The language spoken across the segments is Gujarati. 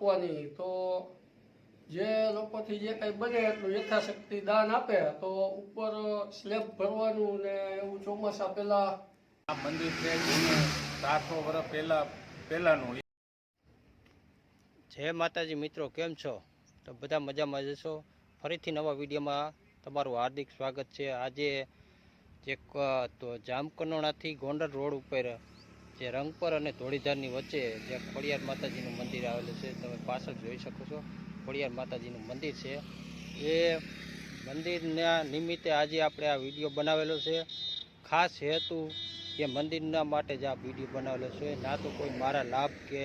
આપવાની, તો જે લોકોથી જે કંઈ બને એટલું યથાશક્તિ દાન આપે તો ઉપર સ્લેબ ભરવાનું ને એવું ચોમાસા પહેલા આ મંદિર છે જૂનું 400 વર્ષ પહેલાનું. જય માતાજી મિત્રો, કેમ છો? તો બધા મજામાં જશો. ફરીથી નવા વિડીયોમાં તમારું હાર્દિક સ્વાગત છે. આજે તો જામકંડોરણાથી ગોંડલ રોડ ઉપર જે રંગપર અને ધોળીધારની વચ્ચે જે ખોડિયાર માતાજીનું મંદિર આવેલું છે, તમે પાછળ જોઈ શકો છો. ખોડિયાર માતાજીનું મંદિર છે. એ મંદિરના નિમિત્તે આજે આપણે આ વિડીયો બનાવેલો છે. ખાસ હેતુ એ મંદિરના માટે જ આ વિડીયો બનાવેલો છે, ના તો કોઈ મારા લાભ કે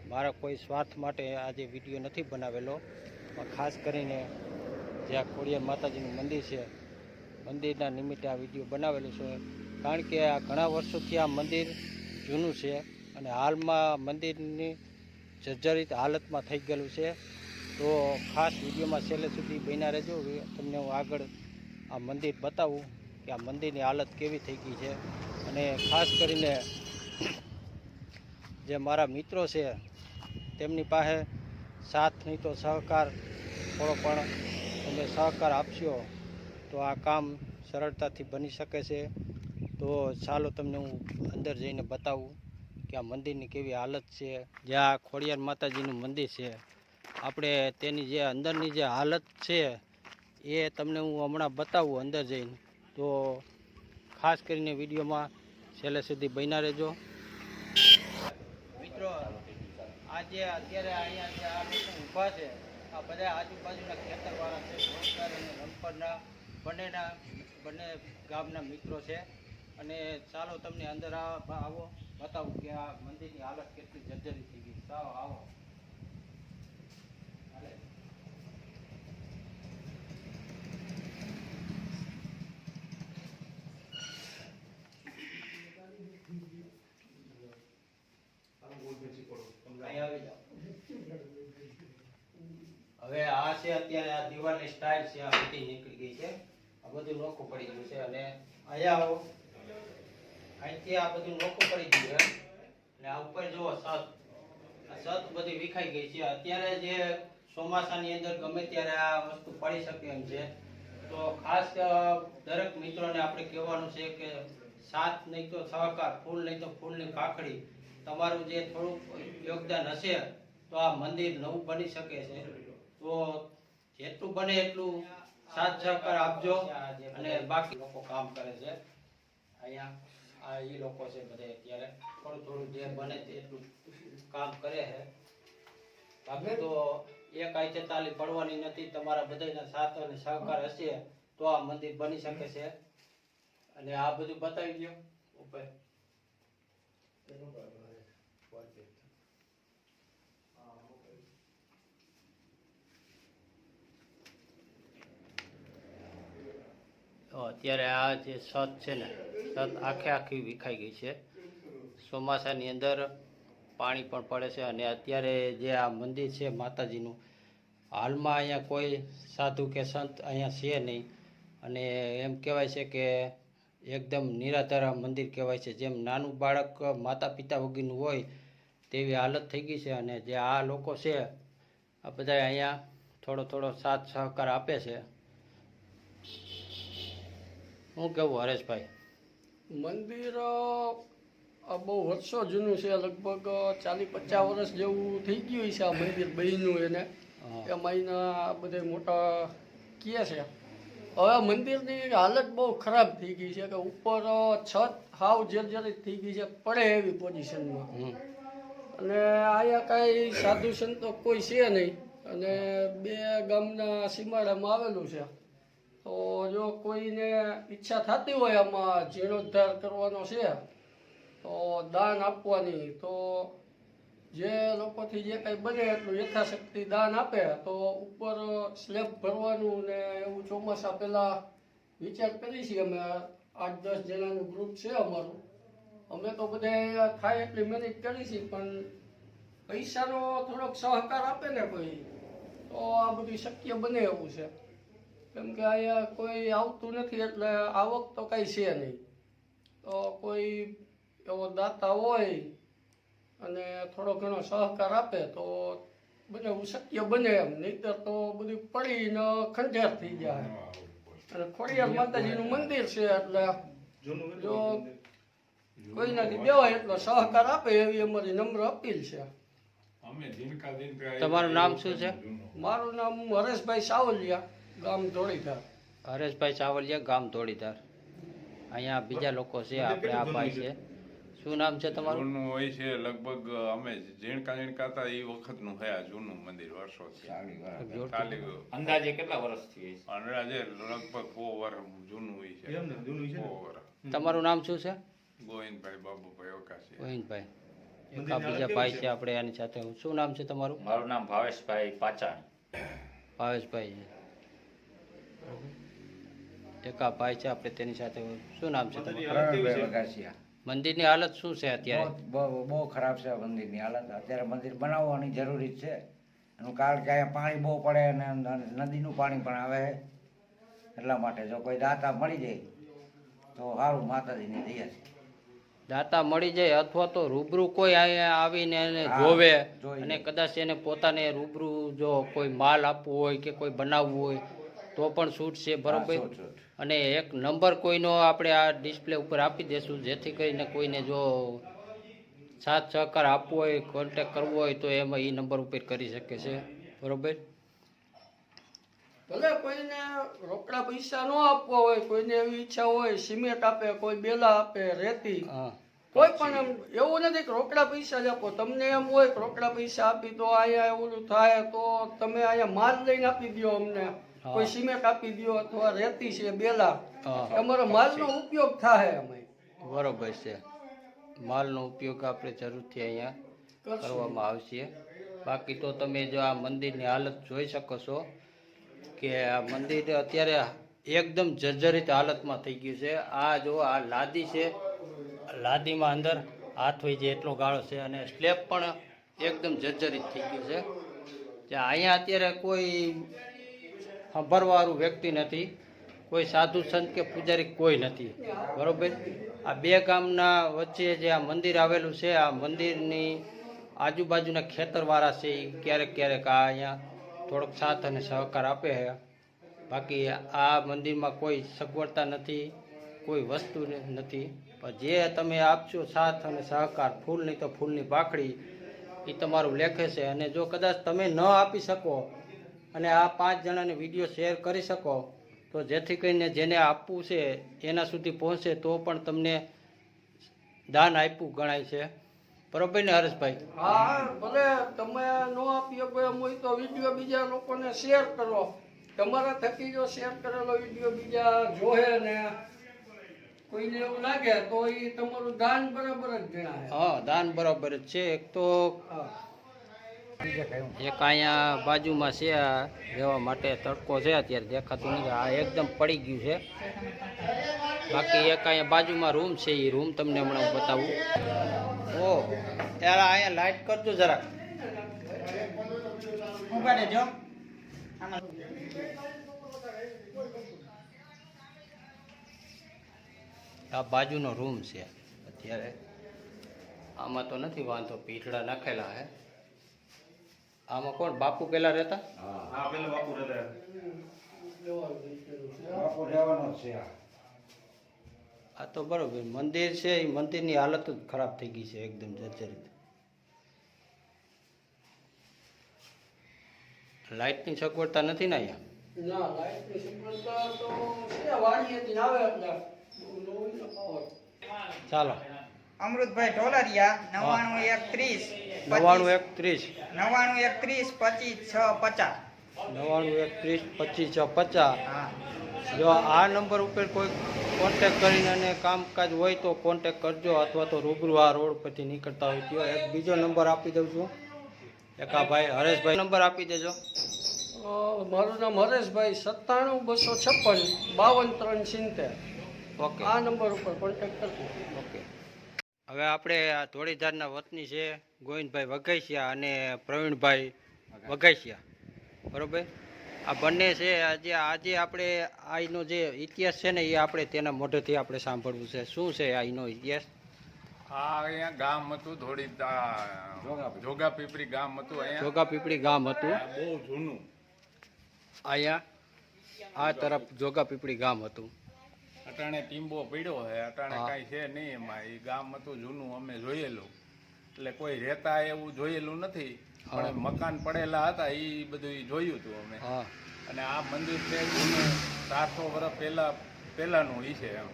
મારા કોઈ સ્વાર્થ માટે આજે વિડીયો નથી બનાવેલો. પણ ખાસ કરીને જે આ ખોડિયાર માતાજીનું મંદિર છે, મંદિરના નિમિત્તે આ વિડીયો બનાવેલો છે. કારણ કે આ ઘણા વર્ષોથી આ મંદિર જૂનું છે અને હાલમાં મંદિરની જર્જરિત હાલતમાં થઈ ગયેલું છે. તો ખાસ વિડીયોમાં છેલ્લે સુધી બન્યા રહેજો. તમને હું આગળ આ મંદિર બતાવું કે આ મંદિરની હાલત કેવી થઈ ગઈ છે. અને ખાસ કરીને જે મારા મિત્રો છે તેમની પાસે સાથ નહીં તો સહકાર થોડો પણ તમે સહકાર આપશો તો આ કામ સરળતાથી બની શકે છે. તો ચાલો તમને હું અંદર જઈને બતાવું કે આ મંદિરની કેવી હાલત છે. જ્યાં ખોડિયાર માતાજીનું મંદિર છે, આપણે તેની જે અંદરની જે હાલત છે એ તમને હું હમણાં બતાવું અંદર જઈને. તો ખાસ કરીને વિડીયોમાં છેલ્લે સુધી બન્યા રહેજો. મિત્રો, આજે અત્યારે અહીંયા જે આ લોકો ઊભા છે, આ બધા આજુબાજુના ખેતરવાળા છે. રોજગાર અને રંગપરના બંને ગામના મિત્રો છે. અને ચાલો તમને અંદર આવો બતાવું કે આ મંદિરની હાલત કેટલી જર્જરિત થઈ ગઈ. ચાલો આવો. હવે આ છે અત્યારે આ દિવાલની સ્ટાઇલ છે, આ બધી નીકળી ગઈ છે. આ બધું નોખું પડી ગયું છે. અને અહીંયા આવો, અહીંથી આ બધું નોખું પડી ગયું છે. અને આ ઉપર જુઓ છત બધી વિખાઈ ગઈ છે. અત્યારે જે ચોમાસાની અંદર ગમે ત્યારે આ વસ્તુ પડી શકે એમ છે. તો ખાસ દરેક મિત્રોને આપણે કહેવાનું છે કે સાથ નહીં તો સહકાર, ફૂલ નહીં તો ફૂલની કાકડી, તમારું જે થોડુંક યોગદાન હશે તો આ મંદિર નવું બની શકે છે. તો જેટલું બને એટલું સાથ સહકાર આપજો. અને બાકી લોકો કામ કરે છે અહીંયા, આ એ લોકો છે બધે અત્યારે થોડું જે બને તેટલું કામ કરે છે. બાકી તો એક આઈતે તાલી પડવાની નથી. તમારા બધાના સાથ અને સહકાર હશે તો આ મંદિર બની શકે છે. અને આ બધું બતાવી દો ઉપર. અત્યારે આ જે છત છે ને, છત આખી વિખાઈ ગઈ છે. ચોમાસાની અંદર પાણી પણ પડે છે. અને અત્યારે જે આ મંદિર છે માતાજીનું, હાલમાં અહીંયા કોઈ સાધુ કે સંત અહીંયા છે નહીં. અને એમ કહેવાય છે કે એકદમ નિરાધાર મંદિર કહેવાય છે. જેમ નાનું બાળક માતા પિતા વગરનું હોય તેવી હાલત થઈ ગઈ છે. અને જે આ લોકો છે આ બધા અહીંયા થોડો સાથ સહકાર આપે છે. શું કેવું હરેશભાઈ? મંદિર બહુ વર્ષો જૂનું છે, લગભગ 40-50 વર્ષ જેવું થઈ ગયું છે આ મંદિર બન્યું એને. એમાં એના બધા મોટા કહે છે. હવે મંદિરની હાલત બહુ ખરાબ થઈ ગઈ છે કે ઉપર છત હાવ જર્જરિત થઈ ગઈ છે, પડે એવી પોઝિશનમાં. અને અહીંયા કાંઈ સાધુ સંતો કોઈ છે નહીં. અને 2 ગામના સીમાડામાં આવેલું છે. તો જો કોઈને ઈચ્છા થતી હોય આમાં જીર્ણોદ્ધાર કરવાનો છે તો દાન આપવાની, તો જે લોકોથી જે કંઈ બને એટલું યથાશક્તિ દાન આપે તો ઉપર સ્લેબ ભરવાનું ને એવું ચોમાસા પહેલાં વિચાર કરી છીએ. અમે 8-10 જણાનું ગ્રુપ છે અમારું. અમે તો બધા થાય એટલી મહેનત કરી છીએ, પણ પૈસાનો થોડોક સહકાર આપે ને કોઈ તો આ બધું શક્ય બને એવું છે. કેમ કે અહીંયા કોઈ આવતું નથી એટલે આવક તો કાંઈ છે નહીં. તો કોઈ એવો દાતા હોય અને થોડો ઘણો સહકાર આપે તો એટલું શક્ય બને એમ, નહીંતર તો બધું પડીને ખંડેર થઈ જાય. અને ખોડિયાર માતાજીનું મંદિર છે એટલે જો કોઈનાથી દેવાય એટલો સહકાર આપે એવી અમારી નમ્ર અપીલ છે. તમારું નામ શું છે? મારું નામ હરેશભાઈ સાવલિયા, ગામ ધોળીધાર. હરેશભાઈ સાવલિયા, ગામ ધોળીધાર. અહીંયા બીજા લોકો છે, આપણે આ ભાઈ છે. શું નામ છે તમારું? જૂનું હોય છે લગભગ અમે ઝીણકા હતા એ વખતનું છે આ જૂનું મંદિર, વર્ષોથી. અંદાજે કેટલા વર્ષથી અંદાજે લગભગ 100 વર્ષ જૂનું હોય છે. 100 વર્ષ. તમારું નામ શું છે? ગોવિંદભાઈ બાબુભાઈ અવકાશી. ગોવિંદભાઈ. એક આ બીજા ભાઈ છે આપણે આની સાથે. શું નામ છે તમારું? મારું નામ ભાવેશભાઈ પાચાણી. ભાવેશભાઈ છે. એક આ ભાઈ છે આપણે તેની સાથે. શું નામ છે તમારું? મંદિરની હાલત શું છે અત્યારે? બહુ ખરાબ છે મંદિરની હાલત. અત્યારે મંદિર બનાવવાની જરૂરી છે એનું કારણ કે અહીંયા પાણી બહુ પડે અને નદીનું પાણી પણ આવે, એટલા માટે જો કોઈ દાતા મળી જાય તો સારું, માતાજીની દયા છે. દાતા મળી જાય અથવા તો રૂબરૂ કોઈ અહીંયા આવીને એને જોવે અને કદાચ એને પોતાને રૂબરૂ જો કોઈ માલ આપવો હોય કે કોઈ બનાવવું હોય તો પણ છૂટ છે, બરોબર? અને એક નંબર કોઈનો આપણે આ ડિસ્પ્લે ઉપર આપી દેશું, જેથી કરીને કોઈને જો સાથ સહકાર આપવો હોય, કોન્ટેક કરવો હોય તો એમાં એ નંબર ઉપર કરી શકે છે, બરોબર? ભલે કોઈને રોકડા પૈસા ન આપવા હોય, કોઈને એવી ઈચ્છા હોય સિમેન્ટ આપે, કોઈ બેલા આપે, રેતી, હા, કોઈ પણ એમ એવું નથી કે રોકડા પૈસા જ આપો. તમને એમ હોય કે રોકડા પૈસા આપી તો અહીંયા એવું થાય તો તમે અહીંયા માલ લઈને આપી દો અમને, કોઈ સિમેન્ટ આપી દો અથવા રેતી છે, બેલા, અમારો માલનો ઉપયોગ થાય. અમે બરોબર છે, માલનો ઉપયોગ આપણે જરૂરથી અહીંયા કરવામાં આવશે. બાકી તો તમે જો આ મંદિરની હાલત જોઈ શકો છો કે આ મંદિર અત્યારે એકદમ જર્જરિત હાલતમાં થઈ ગયું છે. આ જો આ લાદી છે, લાદીમાં અંદર હાથ હોય છે એટલો ગાળો છે અને સ્લેબ પણ એકદમ જર્જરિત થઈ ગયું છે. ત્યાં અહીંયા અત્યારે કોઈ સંભાળવાવાળું વ્યક્તિ નથી, કોઈ સાધુ સંત કે પૂજારી કોઈ નથી, બરોબર? આ બે ગામના વચ્ચે જે આ મંદિર આવેલું છે, આ મંદિરની આજુબાજુના ખેતરવાળા છે એ ક્યારેક ક્યારેક આ અહીંયા થોડોક સાથ અને સહકાર આપે છે. બાકી આ મંદિરમાં કોઈ સગવડતા નથી, કોઈ વસ્તુ નથી. પણ જે તમે આપશો સાથ અને સહકાર, ફૂલ નહીં તો ફૂલની પાખડી, એ તમારું લેખે છે. અને જો કદાચ તમે ન આપી શકો અને આ 5 જણાને વિડીયો શેર કરી શકો તો જેથી કરીને જેને આપવું છે એના સુધી પહોંચે તો પણ તમને દાન આપ્યું ગણાય છે, બરોબર ને હરેશભાઈ? હા, ભલે તમે ન આપી શકો એમ હોય તો વિડીયો બીજા લોકોને શેર કરો. તમારા થકી જો શેર કરેલો વિડીયો બીજા જોહે ને કોઈને એવું લાગે તો એ તમારું દાન બરાબર જ ગણાય. હા, દાન બરાબર જ છે. એક તો એક અહીંયા બાજુમાં છે આ રહેવા માટે તડકો છે, અત્યારે દેખાતું નથી, આ એકદમ પડી ગયું છે. બાકી એક અહીંયા બાજુમાં રૂમ છે, એ રૂમ તમને હમણાં હું બતાવું. ઓ યાર, અહીંયા લાઈટ કરજો જરાક. આ બાજુનો રૂમ છે. અત્યારે આમાં તો નથી વાંધો, પીઠડા નાખેલા હે. આમાં કોણ બાપુ પેલા રહેતા? બાપુ રહેવાનો છે. આ તો બરોબર મંદિર છે, એ મંદિરની હાલત જ ખરાબ થઈ ગઈ છે, એકદમ જર્જરિત. લાઇટની સગવડતા નથી ને અહીંયા? ના, લાઈટની સગવડતા તો છે, વાડીએથી આવે એટલે બહુ ન હોય ને પાવર. ચાલો. અમૃતભાઈ ઢોલરિયા 91 130 91 130 25 6 50. 91 130 25 6 50. હા, જો આ નંબર ઉપર કોઈ કોન્ટેક કરીને અને કામકાજ હોય તો કોન્ટેક કરજો, અથવા તો રૂબરૂ આ રોડ પરથી નીકળતા હોય તો એક બીજો નંબર આપી દઉં છું. એક આ ભાઈ હરેશભાઈ નંબર આપી દેજો. મારું નામ હરેશભાઈ, 97 256 52 370. ઓકે, આ નંબર ઉપર કોન્ટેક્ટ કરજો. ઓકે. હવે આપણે આ ધોળીધારના વતની છે ગોવિંદભાઈ વઘાસિયા અને પ્રવીણભાઈ વઘાસિયા, બરોબર? આ બંને છે. આજે આપણે આનો જે ઇતિહાસ છે ને એ આપણે તેના મોઢેથી આપણે સાંભળવું છે. શું છે આનો ઇતિહાસ? આ અહીંયા ગામ હતું થોડી જોગા પીપરી ગામ હતું અહીંયા જોગા પીપળી ગામ હતું. આ બહુ જૂનું. અહીંયા આ તરફ જોગા પીપળી ગામ હતું. અટાણે ટીમ્બો પડ્યો છે અટાણે હા. કાંઈ છે નહીં એમાં. એ ગામ હતું જૂનું, અમે જોયેલું. એટલે કોઈ રહેતા એવું જોયેલું નથી, પણ મકાન પડેલા હતા એ બધું જોયું હતું અમે. હા અને આ મંદિર છે જૂનું, 400 વર્ષ પહેલાનું ઈ છે એમ.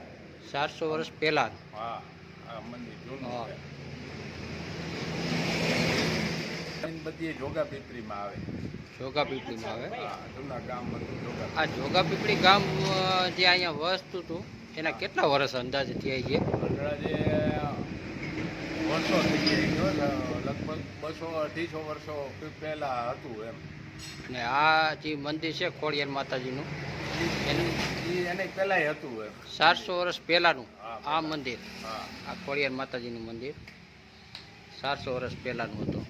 400 વર્ષ પહેલા. હા, આ મંદિર જૂનું હા. છે. બધી જોગા પીપરીમાં આવે. જોગા પીપળીમાં આવે. હા, જૂના ગામ બધું જોગા. આ જોગા પીપળી ગામ જે અહીંયા વસતું હતું એના કેટલા વર્ષ અંદાજે થયા છે? અંદાજે વર્ષો થઈ ગયા, લગભગ 200-250 વર્ષો પહેલા હતું એમ. અને આ જે મંદિર છે ખોડિયાર માતાજીનું એનું એને પહેલાંય હતું એમ. 400 વર્ષ પહેલાનું હા, આ મંદિર, હા. આ ખોડિયાર માતાજીનું મંદિર 400 વર્ષ પહેલાનું હતું.